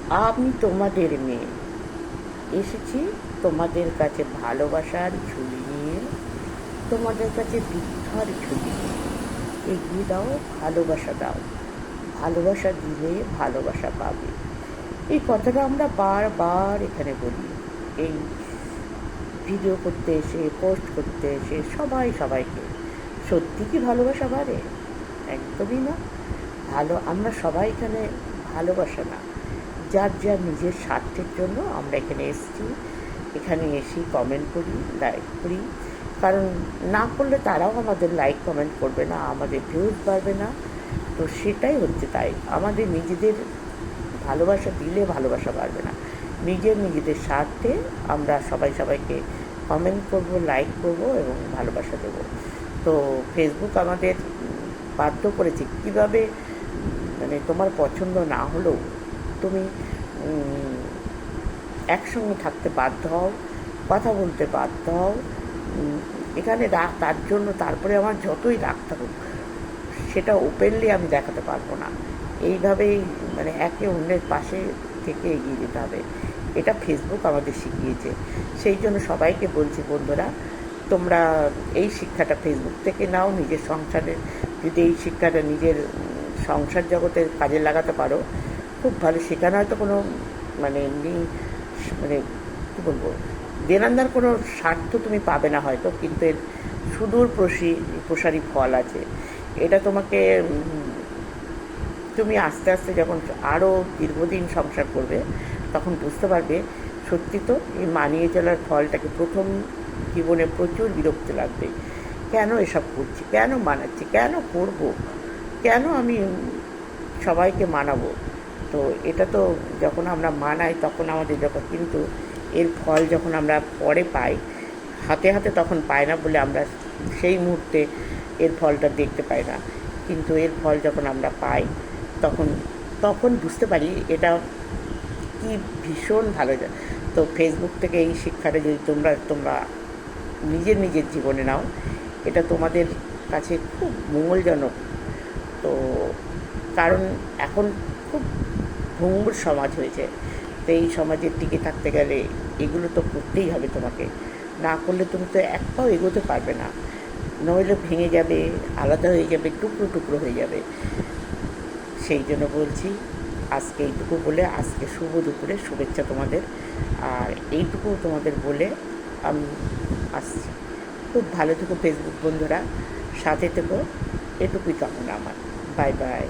আমি তোমাদের মেয়ে এসেছি তোমাদের কাছে ভালোবাসার ঝুলি নিয়ে, তোমাদের কাছে ভিক্ষার ঝুলি নিয়ে। এগিয়ে দাও, ভালোবাসা দাও, ভালোবাসা দিলে ভালোবাসা পাবে। এই কথাটা আমরা বারবার এখানে বলি। এই ভিডিও করতে এসে, পোস্ট করতে এসে সবাই সবাইকে। সত্যি কি ভালোবাসা বাড়ে? একদমই না। আমরা সবাই এখানে ভালোবাসা না, যার যার নিজের স্বার্থের জন্য আমরা এখানে এসেছি। এখানে এসে কমেন্ট করি, লাইক করি, কারণ না করলে তারাও আমাদের লাইক কমেন্ট করবে না, আমাদের ভিউজ বাড়বে না। তো সেটাই হচ্ছে তাই, আমাদের নিজেদের ভালোবাসা দিলে ভালোবাসা বাড়বে না। নিজেদের স্বার্থে আমরা সবাই সবাইকে কমেন্ট করব, লাইক করব এবং ভালোবাসা দেব। তো ফেসবুক আমাদের বাধ্য করেছে কীভাবে, মানে তোমার পছন্দ না হলেও তুমি একসঙ্গে থাকতে বাধ্য হও, কথা বলতে বাধ্য হও। এখানে রাগ, তার জন্য তারপরে আমার যতই রাগ থাকুক সেটা ওপেনলি আমি দেখাতে পারবো না। এইভাবেই মানে একে অন্যের পাশে থেকে এগিয়ে যেতে হবে, এটা ফেসবুক আমাদের শিখিয়েছে। সেই জন্য সবাইকে বলছি, বন্ধুরা, তোমরা এই শিক্ষাটা ফেসবুক থেকে নাও। নিজের সংসারের, যদি এই শিক্ষাটা নিজের সংসার জগতে কাজে লাগাতে পারো, খুব ভালো। সেখানে হয়তো কোনো মানে মানে কী বলবো, দেনান্দার কোনো স্বার্থ তুমি পাবে না হয়তো, কিন্তু এর সুদূর প্রসারী ফল আছে। এটা তোমাকে, তুমি আস্তে আস্তে যখন আরও দীর্ঘদিন সংসার করবে তখন বুঝতে পারবে সত্যি তো এই মানিয়ে চলার ফলটাকে। প্রথম জীবনে প্রচুর বিরক্তি লাগবে, কেন এসব করছি, কেন মানাচ্ছি, কেন করব, কেন আমি সবাইকে মানাবো। তো এটা তো যখন আমরা মানাই তখন আমাদের যখন, কিন্তু এর ফল যখন আমরা পরে পাই হাতে হাতে, তখন পাই না বলে আমরা সেই মুহূর্তে এর ফলটা দেখতে পাই না। কিন্তু এর ফল যখন আমরা পাই তখন তখন বুঝতে পারি এটা কি ভীষণ ভালো যায়। তো ফেসবুক থেকে এই শিক্ষাটা যদি তোমরা নিজের জীবনে নাও, এটা তোমাদের কাছে খুব মঙ্গলজনক। তো কারণ এখন খুব ভঙ্গুর সমাজ হয়েছে, তো এই সমাজের টিকে থাকতে গেলে এগুলো তো করতেই হবে তোমাকে। না করলে তুমি তো এক পাও এগোতে পারবে না, নইলে ভেঙে যাবে, আলাদা হয়ে যাবে, টুকরো টুকরো হয়ে যাবে। সেই জন্য বলছি, আজকে এইটুকু বলে, আজকে শুভ দুপুরে শুভেচ্ছা তোমাদের। আর এইটুকু তোমাদের বলে আমি আসছি। খুব ভালো থেকো ফেসবুক বন্ধুরা, সাথে থেকো, এটুকুই কামনা আমার। Bye bye.